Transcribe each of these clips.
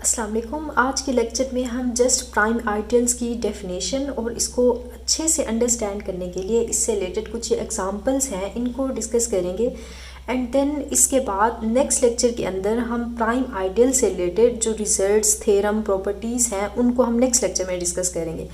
अस्सलाम वालेकुम। आज के लेक्चर में हम जस्ट प्राइम आइडियल्स की डेफिनेशन और इसको अच्छे से अंडरस्टैंड करने के लिए इससे रिलेटेड कुछ एग्जांपल्स हैं, इनको डिस्कस करेंगे। एंड देन इसके बाद नेक्स्ट लेक्चर के अंदर हम प्राइम आइडियल से रिलेटेड जो रिजल्ट्स, थ्योरम, प्रॉपर्टीज़ हैं उनको हम नेक्स्ट लेक्चर में डिस्कस करेंगे।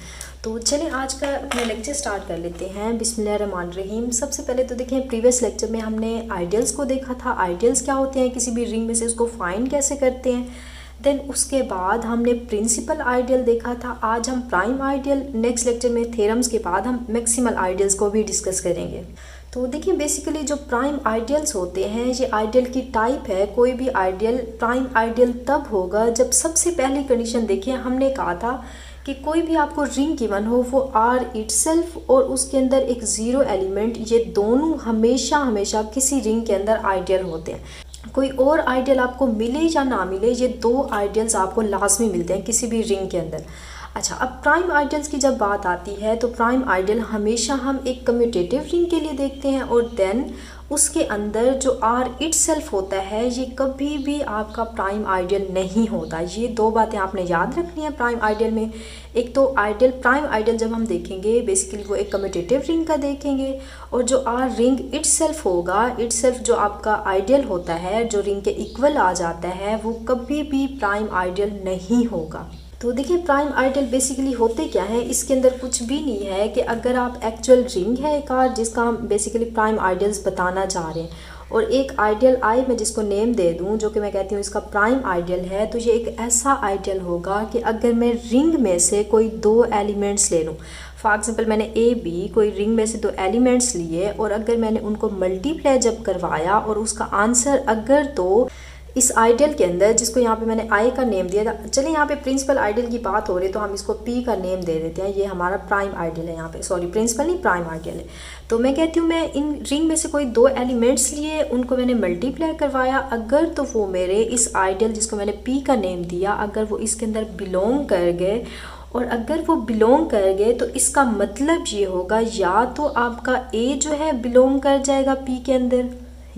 तो चलें आज का अपना लेक्चर स्टार्ट कर लेते हैं। बिस्मिल्लाहिर्रहमानिर्रहीम। सबसे पहले तो देखें, प्रीवियस लेक्चर में हमने आइडियल्स को देखा था। आइडियल्स क्या होते हैं, किसी भी रिंग में से उसको फाइंड कैसे करते हैं। देन उसके बाद हमने प्रिंसिपल आइडियल देखा था। आज हम प्राइम आइडियल, नेक्स्ट लेक्चर में थ्योरम्स के बाद हम मैक्सिमल आइडियल्स को भी डिस्कस करेंगे। तो देखिए, बेसिकली जो प्राइम आइडियल्स होते हैं ये आइडियल की टाइप है। कोई भी आइडियल प्राइम आइडियल तब होगा जब सबसे पहली कंडीशन देखिए, हमने कहा था कि कोई भी आपको रिंग गिवन हो वो आर इटसेल्फ और उसके अंदर एक ज़ीरो एलिमेंट, ये दोनों हमेशा हमेशा किसी रिंग के अंदर आइडियल होते हैं। कोई और आइडियल आपको मिले या ना मिले, ये दो आइडियल्स आपको लाजमी मिलते हैं किसी भी रिंग के अंदर। अच्छा, अब प्राइम आइडियल्स की जब बात आती है तो प्राइम आइडियल हमेशा हम एक कम्यूटेटिव रिंग के लिए देखते हैं और देन उसके अंदर जो आर इटसेल्फ होता है ये कभी भी आपका प्राइम आइडियल नहीं होता। ये दो बातें आपने याद रखनी है प्राइम आइडियल में। एक तो आइडियल, प्राइम आइडियल जब हम देखेंगे बेसिकली वो एक कम्यूटेटिव रिंग का देखेंगे, और जो आर रिंग इटसेल्फ होगा, इटसेल्फ जो आपका आइडियल होता है जो रिंग के इक्वल आ जाता है, वो कभी भी प्राइम आइडियल नहीं होगा। तो देखिए, प्राइम आइडियल बेसिकली होते क्या है, इसके अंदर कुछ भी नहीं है कि अगर आप एक्चुअल रिंग है एक आर जिसका हम बेसिकली प्राइम आइडियल्स बताना चाह रहे हैं, और एक आइडियल आई मैं जिसको नेम दे दूं जो कि मैं कहती हूँ इसका प्राइम आइडियल है, तो ये एक ऐसा आइडियल होगा कि अगर मैं रिंग में से कोई दो एलिमेंट्स ले लूँ, फॉर एग्जाम्पल मैंने ए बी कोई रिंग में से दो एलिमेंट्स लिए और अगर मैंने उनको मल्टीप्लाई जब करवाया और उसका आंसर अगर तो इस आइडियल के अंदर, जिसको यहाँ पे मैंने आई का नेम दिया था, चलिए यहाँ पे प्रिंसिपल आइडियल की बात हो रही है तो हम इसको पी का नेम दे देते हैं, ये हमारा प्राइम आइडियल है यहाँ पे, सॉरी प्रिंसिपल नहीं प्राइम आइडियल है। तो मैं कहती हूँ मैं इन रिंग में से कोई दो एलिमेंट्स लिए, उनको मैंने मल्टीप्लाई करवाया, अगर तो वो मेरे इस आइडियल जिसको मैंने पी का नेम दिया अगर वो इसके अंदर बिलोंग कर गए, और अगर वो बिलोंग कर गए तो इसका मतलब ये होगा या तो आपका ए जो है बिलोंग कर जाएगा पी के अंदर,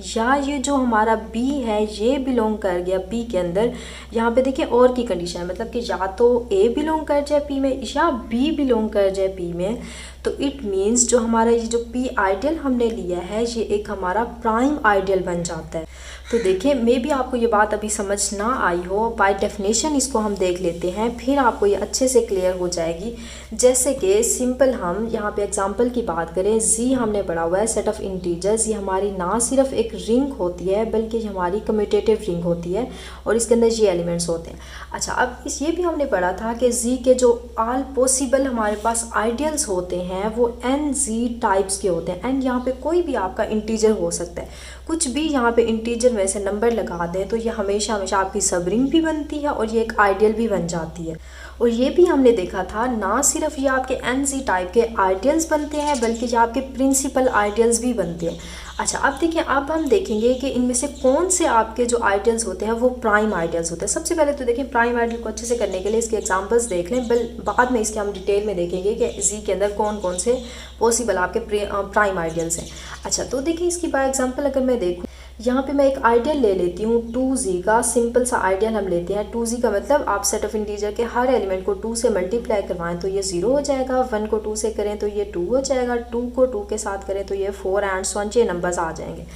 या ये जो हमारा बी है ये बिलोंग कर गया पी के अंदर। यहाँ पे देखिए और की कंडीशन है, मतलब कि या तो ए बिलोंग कर जाए पी में या बी बिलोंग कर जाए पी में। तो इट मीन्स जो हमारा ये जो पी आइडियल हमने लिया है ये एक हमारा प्राइम आइडियल बन जाता है। तो देखिए, मे भी आपको ये बात अभी समझ ना आई हो, बाय डेफिनेशन इसको हम देख लेते हैं, फिर आपको ये अच्छे से क्लियर हो जाएगी। जैसे कि सिंपल हम यहाँ पे एग्जांपल की बात करें, जी हमने पढ़ा हुआ है सेट ऑफ इंटीजर्स, ये हमारी ना सिर्फ एक रिंग होती है बल्कि ये हमारी कम्यूटेटिव रिंग होती है और इसके अंदर ये एलिमेंट्स होते हैं। अच्छा, अब ये भी हमने पढ़ा था कि जी के जो ऑल पॉसिबल हमारे पास आइडियल्स होते हैं वो एन जी टाइप्स के होते हैं। एंड यहाँ पे कोई भी आपका इंटीजर हो सकता है, कुछ भी यहाँ पे इंटीजर में से नंबर लगा दें तो ये हमेशा हमेशा आपकी सब रिंग भी बनती है और ये एक आइडियल भी बन जाती है। और ये भी हमने देखा था ना सिर्फ ये आपके एन जी टाइप के आइडियल्स बनते हैं बल्कि ये आपके प्रिंसिपल आइडियल्स भी बनते हैं। अच्छा, अब देखिए, अब हम देखेंगे कि इनमें से कौन से आपके जो आइडियल्स होते हैं वो प्राइम आइडियल्स होते हैं। सबसे पहले तो देखिए, प्राइम आइडियल को अच्छे से करने के लिए इसके एग्जांपल्स देख लें, बाद में इसके हम डिटेल में देखेंगे कि जी के अंदर कौन कौन से पॉसिबल आपके प्राइम आइडियल्स हैं। अच्छा, तो देखिए इसकी बाय एग्जांपल अगर मैं देखूँ, यहाँ पे मैं एक आइडियल ले लेती हूँ 2z का, सिंपल सा आइडियल हम लेते हैं। 2z का मतलब आप सेट ऑफ इंटीजर के हर एलिमेंट को 2 से मल्टीप्लाई करवाएं तो ये 0 हो जाएगा, 1 को 2 से करें तो ये 2 हो जाएगा, 2 को 2 के साथ करें तो ये 4 एंड सो ऑन, 6 नंबर्स आ जाएंगे।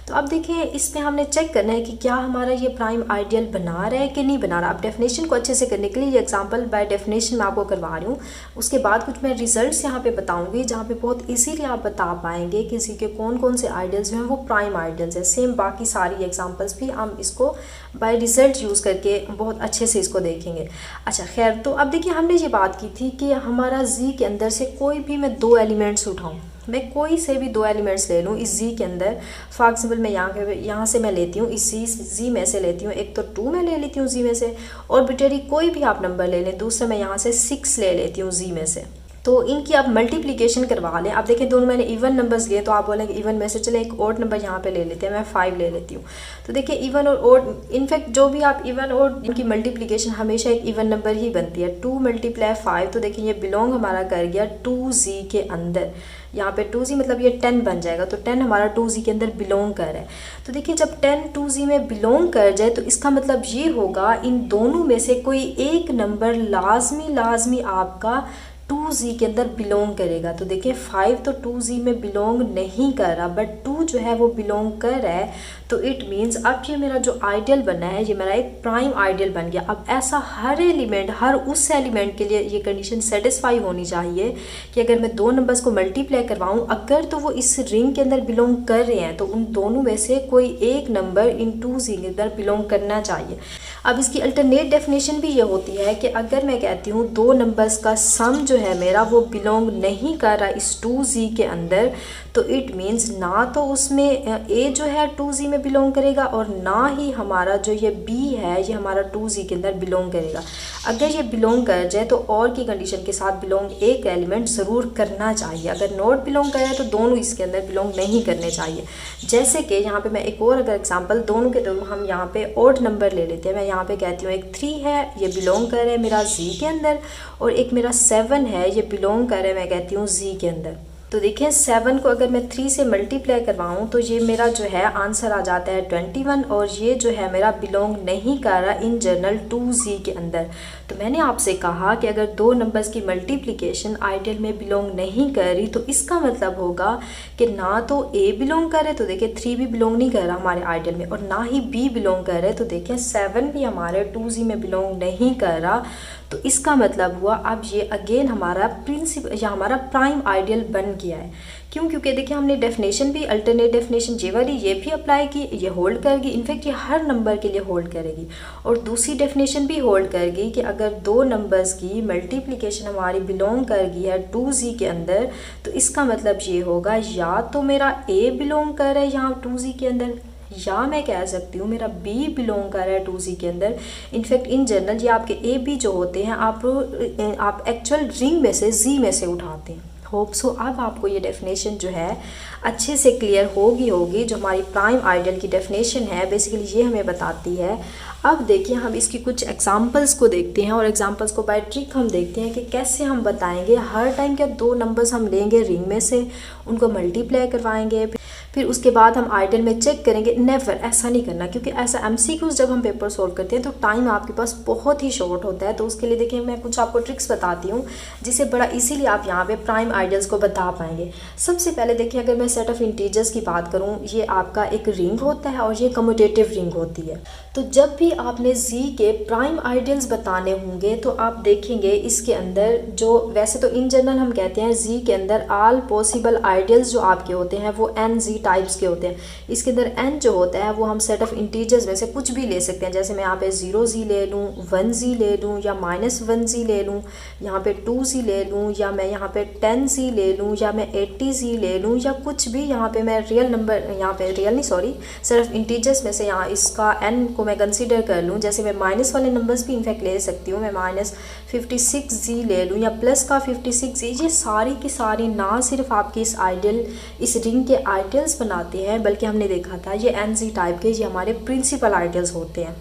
तो अब देखिए, इसमें हमने चेक करना है कि क्या हमारा ये प्राइम आइडियल बना रहा है कि नहीं बना रहा। अब डेफिनेशन को अच्छे से करने के लिए ये एग्जांपल बाय डेफिनेशन मैं आपको करवा रही हूँ, उसके बाद कुछ मैं रिजल्ट्स यहाँ पे बताऊंगी जहाँ पे बहुत इजीली आप बता पाएंगे कि किसी के कौन कौन से आइडियल्स हैं वो प्राइम आइडियल्स हैं। सेम बाकी सारी एग्जांपल्स भी हम इसको बाय रिजल्ट यूज़ करके बहुत अच्छे से इसको देखेंगे। अच्छा खैर, तो अब देखिए हमने ये बात की थी कि हमारा जी के अंदर से कोई भी मैं दो एलिमेंट्स उठाऊँ, मैं कोई से भी दो एलिमेंट्स ले लूँ इस जी के अंदर। फॉर एग्जाम्पल मैं यहाँ से मैं लेती हूँ इस जी में से लेती हूँ, एक तो 2 में ले लेती हूँ जी में से, और बेटेरी कोई भी आप नंबर ले लें, दूसरा मैं यहाँ से 6 ले लेती हूँ जी में से। तो इनकी आप मल्टीप्लिकेशन करवा लें। अब देखें दोनों मैंने इवन नंबर्स लिए, तो आप बोलेंगे इवन में से चले एक ऑड नंबर यहाँ पे ले लेते हैं, मैं 5 ले लेती हूँ। तो देखिए इवन और ऑड, इनफैक्ट जो भी आप इवन और इनकी मल्टीप्लिकेशन हमेशा एक इवन नंबर ही बनती है। 2 × 5, तो देखिए ये बिलोंग हमारा कर गया 2z के अंदर। यहाँ पे 2z मतलब ये 10 बन जाएगा, तो 10 हमारा 2z के अंदर बिलोंग कर है। तो देखिए जब 10 2z में बिलोंग कर जाए तो इसका मतलब ये होगा इन दोनों में से कोई एक नंबर लाजमी आपका 2z के अंदर बिलोंग करेगा। तो देखिए 5 तो 2z में बिलोंग नहीं कर रहा, बट 2 जो है वो बिलोंग कर रहा है। तो इट मीन्स अब ये मेरा जो आइडियल बना है ये मेरा एक प्राइम आइडियल बन गया। अब ऐसा हर एलिमेंट, हर उस एलिमेंट के लिए ये कंडीशन सेटिस्फाई होनी चाहिए कि अगर मैं दो नंबर्स को मल्टीप्लाई करवाऊँ, अगर तो वो इस रिंग के अंदर बिलोंग कर रहे हैं तो उन दोनों में से कोई एक नंबर इन 2z के अंदर बिलोंग करना चाहिए। अब इसकी अल्टरनेट डेफिनेशन भी ये होती है कि अगर मैं कहती हूँ दो नंबर्स का सम जो है मेरा वो बिलोंग नहीं कर रहा इस 2z के अंदर, तो इट मीन्स ना तो उसमें a जो है 2z में बिलोंग करेगा और ना ही हमारा जो ये b है ये हमारा 2z के अंदर बिलोंग करेगा। अगर ये बिलोंग कर जाए तो और की कंडीशन के साथ बिलोंग एक एलिमेंट ज़रूर करना चाहिए। अगर नॉट बिलोंग करे तो दोनों इसके अंदर बिलोंग नहीं करने चाहिए। जैसे कि यहाँ पे मैं एक और अगर एग्जांपल दोनों के दोनों हम यहाँ पे ऑड नंबर ले लेते हैं। मैं यहाँ पे कहती हूँ एक 3 है ये बिलोंग करे मेरा z के अंदर, और एक मेरा 7 है ये बिलोंग करे मैं कहती हूँ z के अंदर। तो देखिए 7 को अगर मैं 3 से मल्टीप्लाई करवाऊँ तो ये मेरा जो है आंसर आ जाता है 21, और ये जो है मेरा बिलोंग नहीं कर रहा इन जनरल 2z के अंदर। तो मैंने आपसे कहा कि अगर दो नंबर्स की मल्टीप्लिकेशन आइडियल में बिलोंग नहीं कर रही तो इसका मतलब होगा कि ना तो a बिलोंग करे, तो देखिए 3 भी बिलोंग नहीं कर रहा हमारे आइडियल में, और ना ही b बिलोंग कर रहे, तो देखिए 7 भी हमारे 2z में बिलोंग नहीं कर रहा। तो इसका मतलब हुआ अब ये अगेन हमारा प्रिंसिपल या हमारा प्राइम आइडियल बन गया है। क्यों? क्योंकि देखिए हमने डेफिनेशन भी अल्टरनेट डेफिनेशन ये वाली ये भी अप्लाई की, ये होल्ड करेगी, इनफैक्ट ये हर नंबर के लिए होल्ड करेगी। और दूसरी डेफिनेशन भी होल्ड करेगी कि अगर दो नंबर्स की मल्टीप्लिकेशन हमारी बिलोंग कर गई है 2z के अंदर, तो इसका मतलब ये होगा या तो मेरा a बिलोंग कर रहा है यहाँ 2z के अंदर, या मैं कह सकती हूँ मेरा b बिलोंग कर रहा है 2z के अंदर। इनफैक्ट इन जनरल ये आपके a b जो होते हैं आप एक्चुअल रिंग में से z में से उठाते हैं। होप सो अब आपको ये डेफिनेशन जो है अच्छे से क्लियर होगी। जो हमारी प्राइम आइडियल की डेफिनेशन है बेसिकली ये हमें बताती है। अब देखिए हम इसकी कुछ एग्जांपल्स को देखते हैं, और एग्जांपल्स को बाय ट्रिक हम देखते हैं कि कैसे हम बताएंगे। हर टाइम क्या दो नंबर्स हम लेंगे रिंग में से, उनको मल्टीप्लाई करवाएंगे, फिर उसके बाद हम आइडियल में चेक करेंगे। नेवर ऐसा नहीं करना, क्योंकि ऐसा MCQs जब हम पेपर सोल्व करते हैं तो टाइम आपके पास बहुत ही शॉर्ट होता है। तो उसके लिए देखिए मैं कुछ आपको ट्रिक्स बताती हूँ जिससे बड़ा इजीली आप यहाँ पे प्राइम आइडियल्स को बता पाएंगे। सबसे पहले देखिए अगर मैं सेट ऑफ इंटीजर्स की बात करूँ, ये आपका एक रिंग होता है और ये कम्यूटेटिव रिंग होती है। तो जब भी आपने z के प्राइम आइडियल्स बताने होंगे तो आप देखेंगे इसके अंदर जो, वैसे तो इन जनरल हम कहते हैं z के अंदर ऑल पॉसिबल आइडियल्स जो आपके होते हैं वो nz टाइप्स के होते हैं। इसके अंदर n जो होता है वो हम सेट ऑफ इंटीजर्स में से कुछ भी ले सकते हैं। जैसे मैं यहाँ पे 0z ले लूँ, 1z ले लूँ, या -1z ले लूँ, यहाँ पे 2z ले लूँ, या मैं यहाँ पे 10z ले लूँ, या मैं 80z ले लूँ, या कुछ भी यहाँ पे मैं रियल नंबर, यहाँ पे रियल नहीं सॉरी सेट ऑफ इंटीजर्स में से यहाँ इसका n को मैं कंसीडर कर लूँ। जैसे मैं माइनस वाले नंबर्स भी इनफैक्ट ले सकती हूँ, मैं -56z ले लूँ या प्लस का 56z। ये सारी की सारी ना सिर्फ आपकी इस आइडियल, इस रिंग के आइडियल्स बनाते हैं, बल्कि हमने देखा था ये nz टाइप के ये हमारे प्रिंसिपल आइडियल्स होते हैं।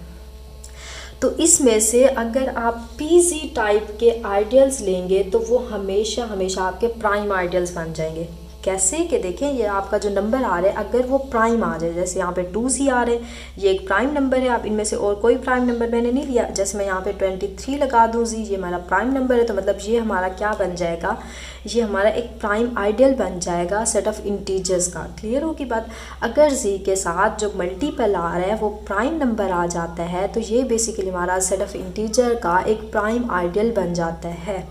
तो इसमें से अगर आप pz टाइप के आइडियल्स लेंगे तो वो हमेशा हमेशा आपके प्राइम आइडियल्स बन जाएंगे। कैसे कि देखें ये आपका जो नंबर आ रहा है अगर वो प्राइम आ जाए, जैसे यहाँ पे 2z आ रहे हैं, ये एक प्राइम नंबर है। आप इनमें से और कोई प्राइम नंबर मैंने नहीं लिया, जैसे मैं यहाँ पे 23 लगा दूँ, z ये हमारा प्राइम नंबर है, तो मतलब ये हमारा क्या बन जाएगा, ये हमारा एक प्राइम आइडियल बन जाएगा सेट ऑफ इंटीजर्स का। क्लियर होगी बात? अगर z के साथ जो मल्टीपल आ रहा है वो प्राइम नंबर आ जाता है तो ये बेसिकली हमारा सेट ऑफ इंटीजर का एक प्राइम आइडियल बन जाता है।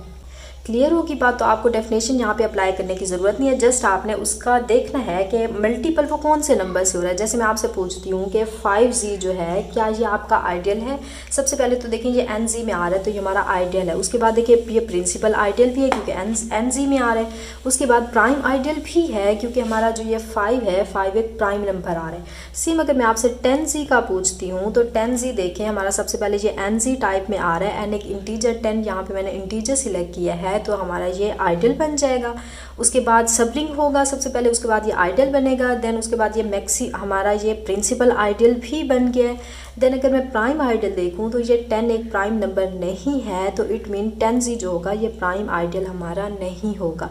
क्लियर होगी बात? तो आपको डेफिनेशन यहाँ पे अप्लाई करने की ज़रूरत नहीं है, जस्ट आपने उसका देखना है कि मल्टीपल वो कौन से नंबर से हो रहा है। जैसे मैं आपसे पूछती हूँ कि 5z जो है क्या ये आपका आइडियल है? सबसे पहले तो देखें ये nz में आ रहा है तो ये हमारा आइडियल है। उसके बाद देखिए ये प्रिंसिपल आइडियल भी है क्योंकि nz में आ रहा है। उसके बाद प्राइम आइडियल भी है क्योंकि हमारा जो ये 5 है, 5 एक प्राइम नंबर आ रहा है। सेम अगर मैं आपसे 10z का पूछती हूँ तो 10z देखें हमारा सबसे पहले ये nz टाइप में आ रहा है, एन एक इंटीजर 10, यहाँ पर मैंने इंटीजर सिलेक्ट किया है है तो हमारा ये आइडियल बन जाएगा। उसके बाद सब रिंग होगा सबसे पहले, उसके बाद ये आइडियल बनेगा, देन उसके बाद ये मैक्सी हमारा ये प्रिंसिपल आइडियल भी बन गया है। देन अगर मैं प्राइम आइडियल देखूं तो ये 10 एक प्राइम नंबर नहीं है, तो इट मीन 10Z जो होगा ये प्राइम आइडियल हमारा नहीं होगा।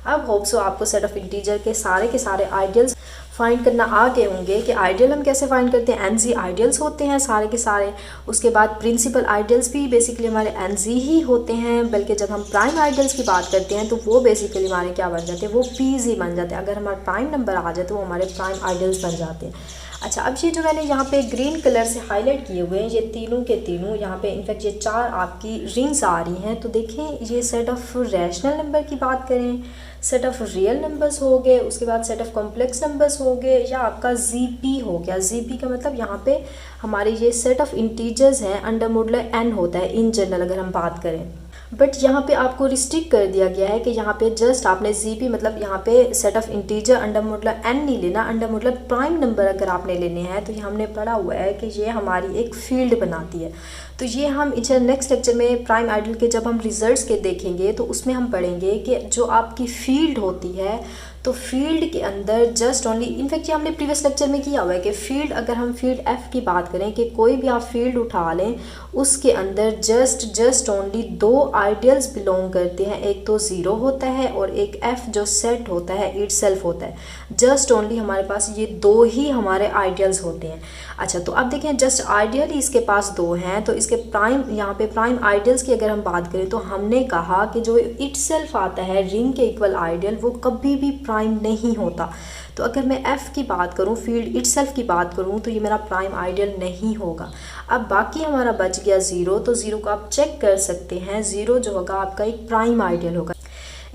अब होप सो आपको सेट ऑफ इंटीजर के सारे आइडियल्स फाइंड करना आ गए होंगे कि आइडियल हम कैसे फाइंड करते हैं। NZ आइडियल्स होते हैं सारे के सारे। उसके बाद प्रिंसिपल आइडियल्स भी बेसिकली हमारे NZ ही होते हैं, बल्कि जब हम प्राइम आइडियल्स की बात करते हैं तो वो बेसिकली हमारे क्या बन जाते हैं, वो PZ बन जाते हैं। अगर हमारा प्राइम नंबर आ जाए तो वो हमारे प्राइम आइडियल्स बन जाते हैं। अच्छा, अब ये जो मैंने यहाँ पे ग्रीन कलर से हाईलाइट किए हुए हैं ये तीनों के तीनों यहाँ पे इनफैक्ट ये 4 आपकी रिंग्स आ रही हैं। तो देखें ये सेट ऑफ रैशनल नंबर की बात करें, सेट ऑफ रियल नंबर्स हो गए, उसके बाद सेट ऑफ कॉम्प्लेक्स नंबर्स हो गए, या आपका ZP हो गया। ZP का मतलब यहाँ पे हमारे ये सेट ऑफ इंटीजर्स हैं अंडर मॉडुलो n होता है इन जनरल अगर हम बात करें। बट यहाँ पे आपको रिस्ट्रिक्ट कर दिया गया है कि यहाँ पे जस्ट आपने ZP मतलब यहाँ पे set of integer under modulo n नहीं लेना, अंडर मॉडुलो प्राइम नंबर अगर आपने लेने हैं तो ये हमने पढ़ा हुआ है कि ये हमारी एक फील्ड बनाती है। तो ये हम नेक्स्ट लेक्चर में प्राइम आइडियल के जब हम रिजल्ट्स के देखेंगे तो उसमें हम पढ़ेंगे कि जो आपकी फील्ड होती है तो फील्ड के अंदर जस्ट ओनली, इनफैक्ट ये हमने प्रीवियस लेक्चर में किया हुआ है कि फील्ड अगर हम फील्ड F की बात करें कि कोई भी आप फील्ड उठा लें उसके अंदर जस्ट ओनली 2 आइडियल्स बिलोंग करते हैं, एक तो 0 होता है और एक F जो सेट होता है इटसेल्फ होता है। जस्ट ओनली हमारे पास ये 2 ही हमारे आइडियल्स होते हैं। अच्छा, तो अब देखें जस्ट आइडियल ही इसके पास 2 हैं, तो इसके प्राइम यहाँ पे प्राइम आइडियल्स की अगर हम बात करें तो हमने कहा कि जो इटसेल्फ आता है रिंग के इक्वल आइडियल वो कभी भी प्राइम नहीं होता। तो अगर मैं F की बात करूं, फील्ड इटसेल्फ की बात करूं, तो ये मेरा प्राइम आइडियल नहीं होगा। अब बाकी हमारा बच गया 0, तो 0 को आप चेक कर सकते हैं, 0 जो होगा आपका एक प्राइम आइडियल होगा।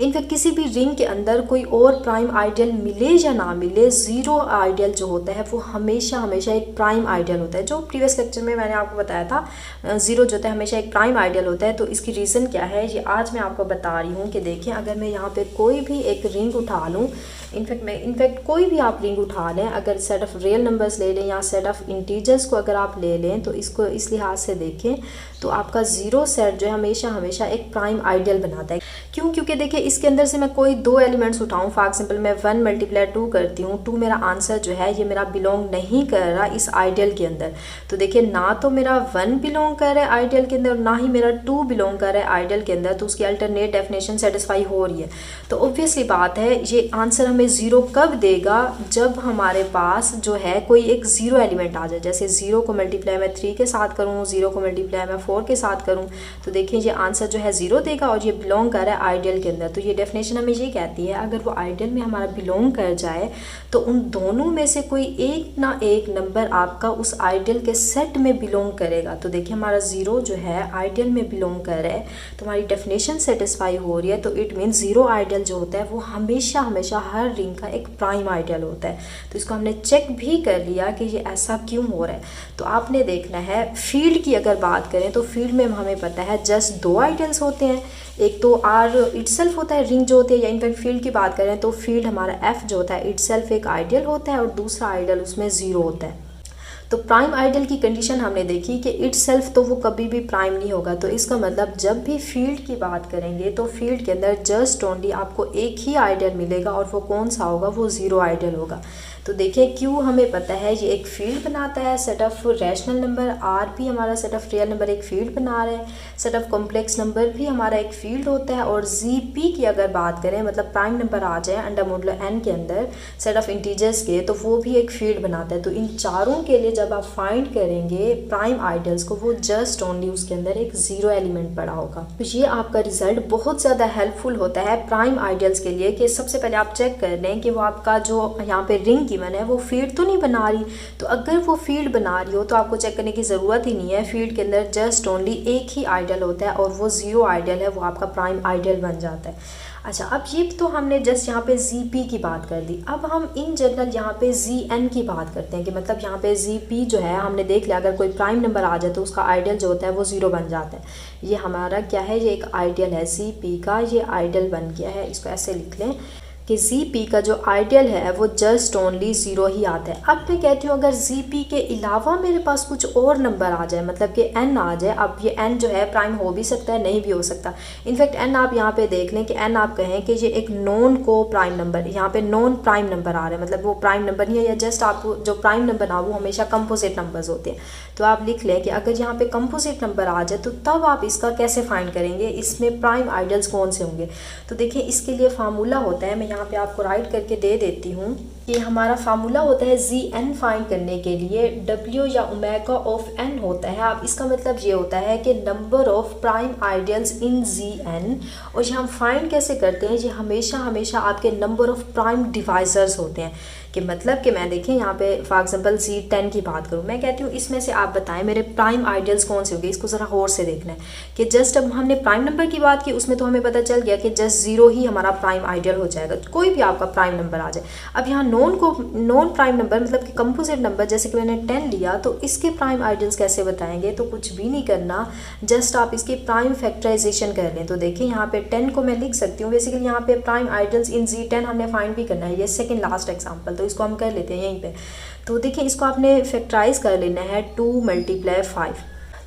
इनफैक्ट किसी भी रिंग के अंदर कोई और प्राइम आइडियल मिले या ना मिले, 0 आइडियल जो होता है वो हमेशा एक प्राइम आइडियल होता है। जो प्रीवियस लेक्चर में मैंने आपको बताया था 0 जो होता है हमेशा एक प्राइम आइडियल होता है। तो इसकी रीज़न क्या है ये आज मैं आपको बता रही हूँ कि देखें अगर मैं यहाँ पे कोई भी एक रिंग उठा लूँ, इनफैक्ट कोई भी आप रिंग उठा लें, अगर सेट ऑफ रियल नंबर्स ले लें या सेट ऑफ इंटीजर्स को अगर आप ले लें तो इसको इस लिहाज से देखें तो आपका 0 सेट जो है हमेशा एक प्राइम आइडियल बनाता है। क्यों? क्योंकि देखिए इसके अंदर से मैं कोई 2 एलिमेंट्स उठाऊं, फॉर एग्जांपल मैं 1 × 2 करती हूँ, 2 मेरा आंसर जो है ये मेरा बिलोंग नहीं कर रहा इस आइडियल के अंदर। तो देखिए ना तो मेरा 1 बिलोंग कर रहा है आइडियल के अंदर, ना ही मेरा 2 बिलोंग कर रहा है आइडियल के अंदर, तो उसकी अल्टरनेट डेफिनेशन सेटिस्फाई हो रही है। तो ऑब्वियसली बात है ये आंसर हमें 0 कब देगा, जब हमारे पास जो है कोई एक 0 एलिमेंट आ जाए। जैसे 0 को मल्टीप्लाई मैं 3 के साथ करूँ, 0 को मल्टीप्लाई मैं 4 के साथ करूँ, तो देखिए ये आंसर जो है 0 देगा और ये बिलोंग कर रहा है आइडियल के अंदर। तो ये डेफिनेशन हमें ये कहती है अगर वो आइडियल में हमारा बिलोंग कर जाए तो उन दोनों में से कोई एक ना एक नंबर आपका उस आइडियल के सेट में बिलोंग करेगा। तो देखिए हमारा 0 जो है आइडियल में बिलोंग कर रहा है, तो हमारी डेफिनेशन सेटिस्फाई हो रही है। तो इट मीन 0 आइडियल जो होता है वो हमेशा हर रिंग का एक प्राइम आइडियल होता है। तो इसको हमने चेक भी कर लिया कि ये ऐसा क्यों हो रहा है। तो आपने देखना है फील्ड की अगर बात करें तो फील्ड में हमें पता है जस्ट 2 आइडियल्स होते हैं, एक तो R इटसेल्फ होता है रिंग जो होती है, या इनफैक्ट फील्ड की बात करें तो फील्ड हमारा F जो होता है इटसेल्फ एक आइडियल होता है और दूसरा आइडियल उसमें 0 होता है। तो प्राइम आइडियल की कंडीशन हमने देखी कि इटसेल्फ तो वो कभी भी प्राइम नहीं होगा। तो इसका मतलब जब भी फील्ड की बात करेंगे तो फील्ड के अंदर जस्ट ओनली आपको एक ही आइडियल मिलेगा और वो कौन सा होगा, वो 0 आइडियल होगा। तो देखिए क्यों हमें पता है ये एक फील्ड बनाता है, set of rational number R भी हमारा सेट ऑफ रियल नंबर एक फील्ड बना रहे हैं, सेट ऑफ कॉम्प्लेक्स नंबर भी हमारा एक फील्ड होता है, और ZP की अगर बात करें मतलब प्राइम नंबर आ जाए अंडर मॉडुलो n के अंदर सेट ऑफ इंटीजर्स के, तो वो भी एक फील्ड बनाता है। तो इन चारों के लिए जब आप फाइंड करेंगे प्राइम आइडियल्स को वो जस्ट ओनली उसके अंदर एक 0 एलिमेंट पड़ा होगा। तो ये आपका रिजल्ट बहुत ज़्यादा हेल्पफुल होता है प्राइम आइडियल्स के लिए कि सबसे पहले आप चेक कर लें कि वो आपका जो यहाँ पे रिंग गिवन है वो फील्ड तो नहीं बना रही। तो अगर वो फील्ड बना रही हो तो आपको चेक करने की ज़रूरत ही नहीं है, फील्ड के अंदर जस्ट ओनली एक ही आइडियल होता है और वो 0 आइडियल है, वो आपका प्राइम आइडियल बन जाता है। अच्छा, अब ये तो हमने जस्ट यहाँ पे ZP की बात कर दी। अब हम इन जनरल यहाँ पे ZN की बात करते हैं कि मतलब यहाँ पे ZP जो है हमने देख लिया अगर कोई प्राइम नंबर आ जाए तो उसका आइडियल जो होता है वो 0 बन जाता है। ये हमारा क्या है, ये एक आइडियल है ZP का, ये आइडियल बन गया है। इसको ऐसे लिख लें कि ZP का जो आइडियल है वो जस्ट ओनली 0 ही आता है। अब मैं कहती हूँ अगर ZP के अलावा मेरे पास कुछ और नंबर आ जाए, मतलब कि n आ जाए, अब ये n जो है प्राइम हो भी सकता है, नहीं भी हो सकता। इनफैक्ट n आप यहाँ पे देख लें कि n आप कहें कि ये एक नॉन को प्राइम नंबर, यहाँ पे नॉन प्राइम नंबर आ रहा है, मतलब वो प्राइम नंबर नहीं है, या जस्ट आपको जो प्राइम नंबर ना वो हमेशा कंपोजिट नंबर्स होते हैं। तो आप लिख लें कि अगर यहाँ पे कंपोजिट नंबर आ जाए तो तब आप इसका कैसे फाइंड करेंगे, इसमें प्राइम आइडियल्स कौन से होंगे। तो देखिए इसके लिए फार्मूला होता है, मैं यहाँ पे आपको राइट करके दे देती हूँ कि हमारा फार्मूला होता है Zn फाइंड करने के लिए W या ओमेगा ऑफ n होता है। अब इसका मतलब ये होता है कि number of prime ideals in Zn, और ये हम फाइंड कैसे करते हैं, ये हमेशा आपके नंबर ऑफ प्राइम डिवाइजर्स होते हैं। कि मतलब कि मैं देखें यहाँ पे फॉर एग्जांपल Z10 की बात करूँ, मैं कहती हूँ इसमें से आप बताएं मेरे प्राइम आइडियल्स कौन से होंगे। इसको ज़रा गौर से देखना है कि जस्ट अब हमने प्राइम नंबर की बात की, उसमें तो हमें पता चल गया कि जस्ट 0 ही हमारा प्राइम आइडियल हो जाएगा, कोई भी आपका प्राइम नंबर आ जाए। अब यहाँ नॉन प्राइम नंबर मतलब कि कंपोजिट नंबर, जैसे कि मैंने 10 लिया, तो इसके प्राइम आइडियल्स कैसे बताएंगे। तो कुछ भी नहीं करना, जस्ट आप इसकी प्राइम फैक्टराइजेशन कर लें। तो देखिए यहाँ पे 10 को मैं लिख सकती हूँ, बेसिकली यहाँ पे प्राइम आइडियल्स इन Z10 हमने फाइंड भी करना है। ये सेकेंड लास्ट एग्जाम्पल, तो इसको हम कर लेते हैं यहीं पे। तो देखिए इसको आपने फैक्टराइज कर लेना है 2 × 5।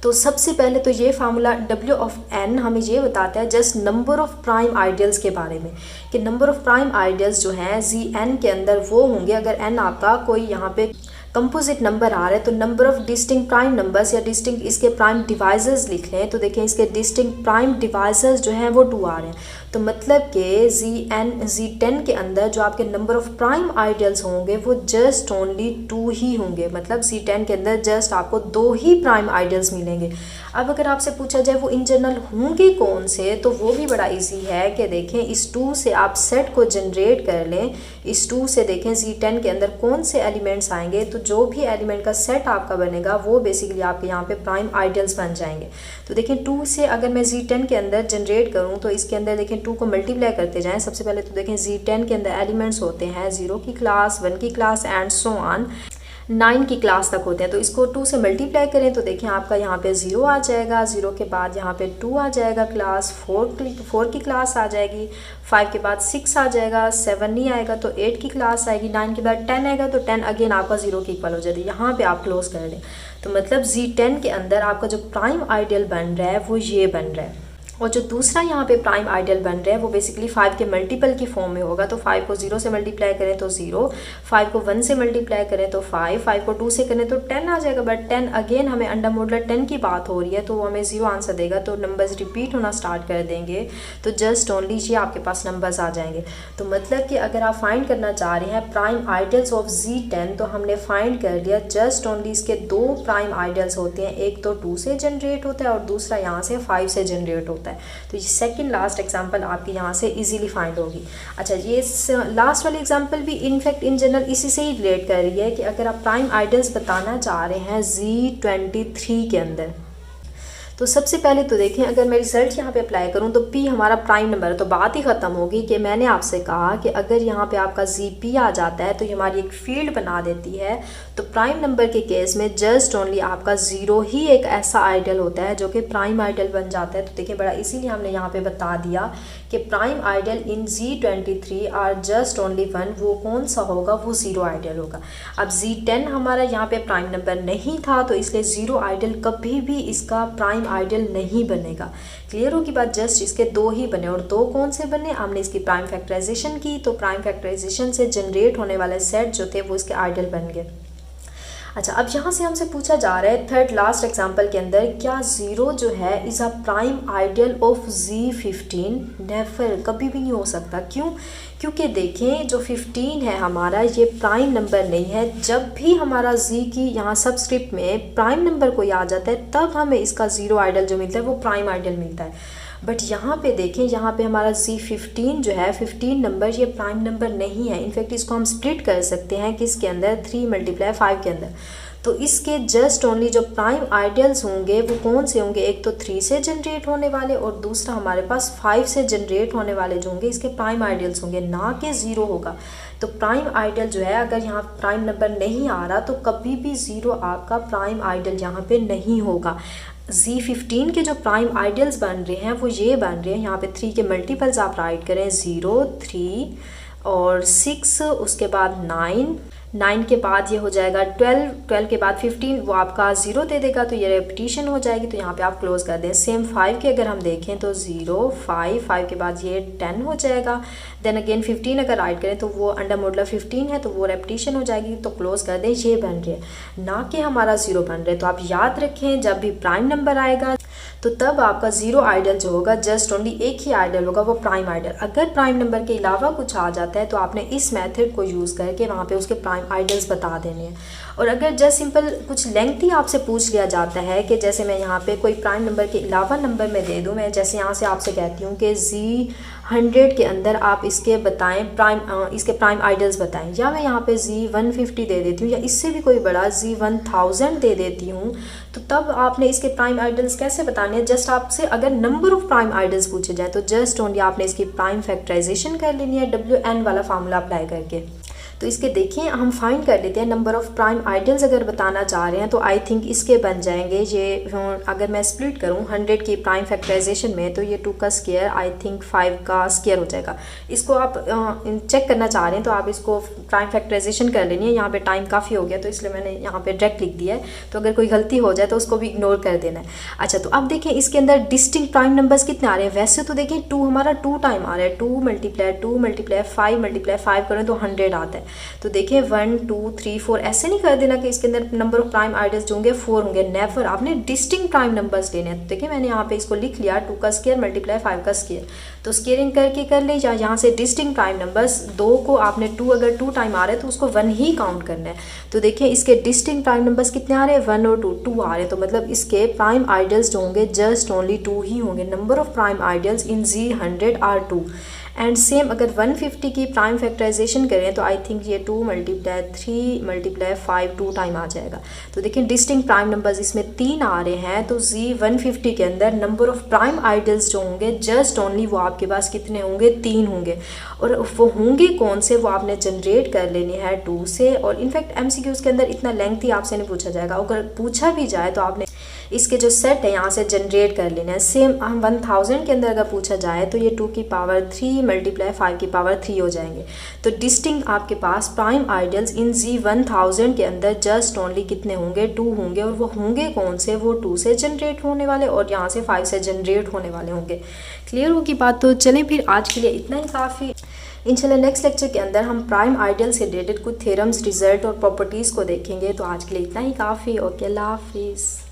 तो सबसे पहले तो ये फार्मूला W ऑफ n हमें ये बताता है just number of prime ideals के बारे में, कि नंबर ऑफ प्राइम आइडियल्स जो हैं Zn के अंदर वो होंगे, अगर n आपका कोई यहाँ पे कंपोजिट नंबर आ रहा है तो number of distinct prime numbers या डिस्टिंक्ट इसके प्राइम डिवाइजर्स लिख लें। तो देखें इसके डिस्टिंक्ट प्राइम डिवाइजर्स जो हैं वो 2 आ रहे हैं। तो मतलब कि Z10 के अंदर जो आपके नंबर ऑफ प्राइम आइडियल्स होंगे वो जस्ट ओनली 2 ही होंगे, मतलब Z10 के अंदर जस्ट आपको 2 ही प्राइम आइडियल्स मिलेंगे। अब अगर आपसे पूछा जाए वो इन जनरल होंगे कौन से, तो वो भी बड़ा इजी है कि देखें इस 2 से आप सेट को जनरेट कर लें। इस 2 से देखें Z10 के अंदर कौन से एलिमेंट्स आएंगे, तो जो भी एलिमेंट का सेट आपका बनेगा वो बेसिकली आपके यहाँ पे प्राइम आइडियल्स बन जाएंगे। तो देखें 2 से अगर मैं Z10 के अंदर जनरेट करूँ तो इसके अंदर देखें 2 को मल्टीप्लाई करते जाएं। सबसे पहले तो देखें Z10 के अंदर एलिमेंट्स होते हैं 0 की क्लास, 1 की क्लास एंड सो ऑन 9 की क्लास तक होते हैं। तो इसको 2 से मल्टीप्लाई करें तो देखें आपका यहाँ पे 0 आ जाएगा, 0 के बाद यहाँ पे 2 आ जाएगा क्लास, 4 की क्लास आ जाएगी, 5 के बाद 6 आ जाएगा, 7 नहीं आएगा तो 8 की क्लास आएगी, 9 के बाद 10 आएगा तो 10 अगेन आपका 0 के इक्वल हो जाती है। यहाँ पे आप क्लोज कर लें। तो मतलब Z10 के अंदर आपका जो प्राइम आइडियल बन रहा है वो ये बन रहा है, और जो दूसरा यहाँ पे प्राइम आइडियल बन रहा है वो बेसिकली 5 के मल्टीपल की फॉर्म में होगा। तो 5 को 0 से मल्टीप्लाई करें तो 0, 5 को 1 से मल्टीप्लाई करें तो 5, 5 को 2 से करें तो 10 आ जाएगा। बट 10 अगेन हमें अंडर मॉडुलर 10 की बात हो रही है तो वो हमें 0 आंसर देगा, तो नंबर्स रिपीट होना स्टार्ट कर देंगे, तो जस्ट ओनली ये आपके पास नंबर्स आ जाएंगे। तो मतलब कि अगर आप फाइंड करना चाह रहे हैं प्राइम आइडियल्स ऑफ Z10 तो हमने फाइंड कर लिया जस्ट ओनली इसके 2 प्राइम आइडियल्स होते हैं, एक तो 2 से जनरेट होता है और दूसरा यहाँ से 5 से जनरेट होता है। तो ये सेकंड लास्ट एग्जांपल आपकी यहाँ से इजीली फाइंड होगी। अच्छा, ये लास्ट वाली एग्जांपल भी इनफैक्ट इन जनरल इसी से ही रिलेट कर रही है कि अगर आप प्राइम आइडियल्स बताना चाह रहे हैं Z23 के अंदर, तो सबसे पहले तो देखें अगर मैं रिजल्ट यहाँ पे अप्लाई करूँ तो P हमारा प्राइम नंबर है, तो बात ही ख़त्म होगी कि मैंने आपसे कहा कि अगर यहाँ पे आपका ZP आ जाता है तो ये हमारी एक फील्ड बना देती है। तो प्राइम नंबर के केस में जस्ट ओनली आपका 0 ही एक ऐसा आइडियल होता है जो कि प्राइम आइडियल बन जाता है। तो देखिए बड़ा इसीलिए हमने यहाँ पे बता दिया कि prime ideal in Z23 are just only 1, वो कौन सा होगा, वो 0 आइडियल होगा। अब Z10 हमारा यहाँ पे प्राइम नंबर नहीं था तो इसलिए 0 आइडियल कभी भी इसका प्राइम आइडियल नहीं बनेगा। क्लियर होगी बात, जस्ट इसके 2 ही बने, और 2 कौन से बने, हमने इसकी प्राइम फैक्टराइजेशन की, तो प्राइम फैक्टराइजेशन से जनरेट होने वाले सेट जो थे वो इसके आइडियल बन गए। अच्छा, अब यहाँ से हमसे पूछा जा रहा है थर्ड लास्ट एग्जांपल के अंदर, क्या 0 जो है is a prime ideal of Z15? Never, कभी भी नहीं हो सकता। क्यों? क्योंकि देखें जो 15 है हमारा ये प्राइम नंबर नहीं है। जब भी हमारा Z की यहाँ सबस्क्रिप्ट में प्राइम नंबर कोई आ जाता है तब हमें इसका 0 आइडियल जो मिलता है वो प्राइम आइडियल मिलता है। बट यहाँ पे देखें, यहाँ पे हमारा Z15 जो है 15 नंबर ये प्राइम नंबर नहीं है। इनफैक्ट इसको हम स्प्लिट कर सकते हैं किसके अंदर, 3 × 5 के अंदर। तो इसके जस्ट ओनली जो प्राइम आइडियल्स होंगे वो कौन से होंगे, एक तो 3 से जनरेट होने वाले और दूसरा हमारे पास 5 से जनरेट होने वाले जो होंगे इसके प्राइम आइडियल्स होंगे, ना कि 0 होगा। तो प्राइम आइडियल जो है अगर यहाँ प्राइम नंबर नहीं आ रहा तो कभी भी 0 आपका प्राइम आइडियल यहाँ पे नहीं होगा। Z15 के जो प्राइम आइडियल्स बन रहे हैं वो ये बन रहे हैं, यहाँ पे 3 के मल्टीपल्स आप राइट करें, 0, 3 और 6, उसके बाद 9 के बाद ये हो जाएगा 12 के बाद 15, वो आपका 0 दे देगा तो ये रेपिटेशन हो जाएगी, तो यहाँ पे आप क्लोज कर दें। सेम 5 के अगर हम देखें तो 0 5 के बाद ये 10 हो जाएगा। देन अगेन 15 अगर राइट करें तो वो अंडर मॉडुलर 15 है तो वो रेपिटेशन हो जाएगी, तो क्लोज कर दें। ये बन रहे हैं ना कि हमारा 0 बन रहे। तो आप याद रखें जब भी प्राइम नंबर आएगा तो तब आपका 0 आइडल जो होगा जस्ट ओनली एक ही आइडल होगा, वो प्राइम आइडल। अगर प्राइम नंबर के अलावा कुछ आ जाता है तो आपने इस मेथड को यूज़ करके वहाँ पे उसके प्राइम आइडल्स बता देने हैं। और अगर जस्ट सिंपल कुछ लेंथी आपसे पूछ लिया जाता है कि जैसे मैं यहाँ पे कोई प्राइम नंबर के अलावा नंबर मैं दे दूँ, मैं जैसे यहाँ से आपसे कहती हूँ कि Z100 के अंदर आप इसके बताएं इसके प्राइम आइडल्स बताएं, या मैं यहाँ पे Z150 दे देती हूँ या इससे भी कोई बड़ा Z1000 दे देती हूँ, तो तब आपने इसके प्राइम आइडल्स कैसे बताने हैं। जस्ट आपसे अगर नंबर ऑफ प्राइम आइडल्स पूछे जाए तो जस्ट ओनली आपने इसकी प्राइम फैक्टराइजेशन कर लेनी है WN वाला फार्मूला अप्लाई करके। तो इसके देखिए हम फाइंड कर लेते हैं नंबर ऑफ़ प्राइम आइडल्स अगर बताना चाह रहे हैं तो आई थिंक इसके बन जाएंगे ये, अगर मैं स्प्लिट करूं 100 की प्राइम फैक्टराइजेशन में तो ये 2 का स्क्वायर आई थिंक 5 का स्क्वायर हो जाएगा। इसको आप चेक करना चाह रहे हैं तो आप इसको प्राइम फैक्टराइजेशन कर लेनी है। यहाँ पे टाइम काफ़ी हो गया तो इसलिए मैंने यहाँ पे डायरेक्ट लिख दिया है, तो अगर कोई गलती हो जाए तो उसको भी इग्नोर कर देना है। अच्छा, तो अब देखें इसके अंदर डिस्टिंक्ट प्राइम नंबर्स कितने आ रहे हैं। वैसे तो देखें 2 हमारा 2 टाइम आ रहा है, 2 मल्टीप्लाई 5 करें तो 100 आता है। तो देखिए 1 2 3 4 ऐसे नहीं कर देना कि इसके अंदर नंबर ऑफ प्राइम आइडल्स जो होंगे 4 होंगे, नेवर। आपने डिस्टिंक्ट प्राइम नंबर्स लेने हैं। तो देखिए मैंने यहाँ पे इसको लिख लिया 2 का स्क्वायर मल्टीप्लाई 5 का स्क्वायर, तो स्क्वायरिंग करके कर ले। या यहाँ से डिस्टिंक्ट प्राइम नंबर्स 2 को आपने 2 अगर 2 टाइम आ रहे हैं तो उसको 1 ही काउंट करना है। तो देखिए इसके डिस्टिंक्ट प्राइम नंबर्स कितने आ रहे हैं, 1 और 2 आ रहे हैं, तो मतलब इसके प्राइम आइडल्स जो होंगे जस्ट ओनली 2 ही होंगे। Number of prime ideals in Z100 are 2। And same अगर 150 की प्राइम फैक्टराइजेशन करें तो आई थिंक ये 2 मल्टीप्लाई 3 मल्टीप्लाई 5 2 टाइम आ जाएगा। तो देखिए डिस्टिंक्ट प्राइम नंबर्स इसमें 3 आ रहे हैं, तो Z150 के अंदर नंबर ऑफ प्राइम आइडल्स जो होंगे जस्ट ओनली वो आपके पास कितने होंगे, 3 होंगे। और वो होंगे कौन से, वो आपने जनरेट कर लेने हैं 2 से। और इनफैक्ट MCQs के अंदर इतना लेंथी आपसे नहीं पूछा जाएगा, अगर पूछा भी जाए तो आपने इसके जो सेट है यहाँ से जनरेट कर लेना है। सेम हम 1000 के अंदर अगर पूछा जाए तो ये 2 की पावर 3 मल्टीप्लाई 5 की पावर 3 हो जाएंगे। तो डिस्टिंक्ट आपके पास प्राइम आइडल्स इन Z1000 के अंदर जस्ट ओनली कितने होंगे, 2 होंगे। और वो होंगे कौन से, वो 2 से जनरेट होने वाले और यहाँ से 5 से जनरेट होने वाले होंगे। क्लियर होगी बात। तो चलें फिर आज के लिए इतना ही काफ़ी। इंशाल्लाह नेक्स्ट लेक्चर के अंदर हम प्राइम आइडल से रिलेटेड कुछ थ्योरम्स, रिजल्ट और प्रॉपर्टीज़ को देखेंगे। तो आज के लिए इतना ही काफ़ी। ओके, अल्लाह हाफिज़।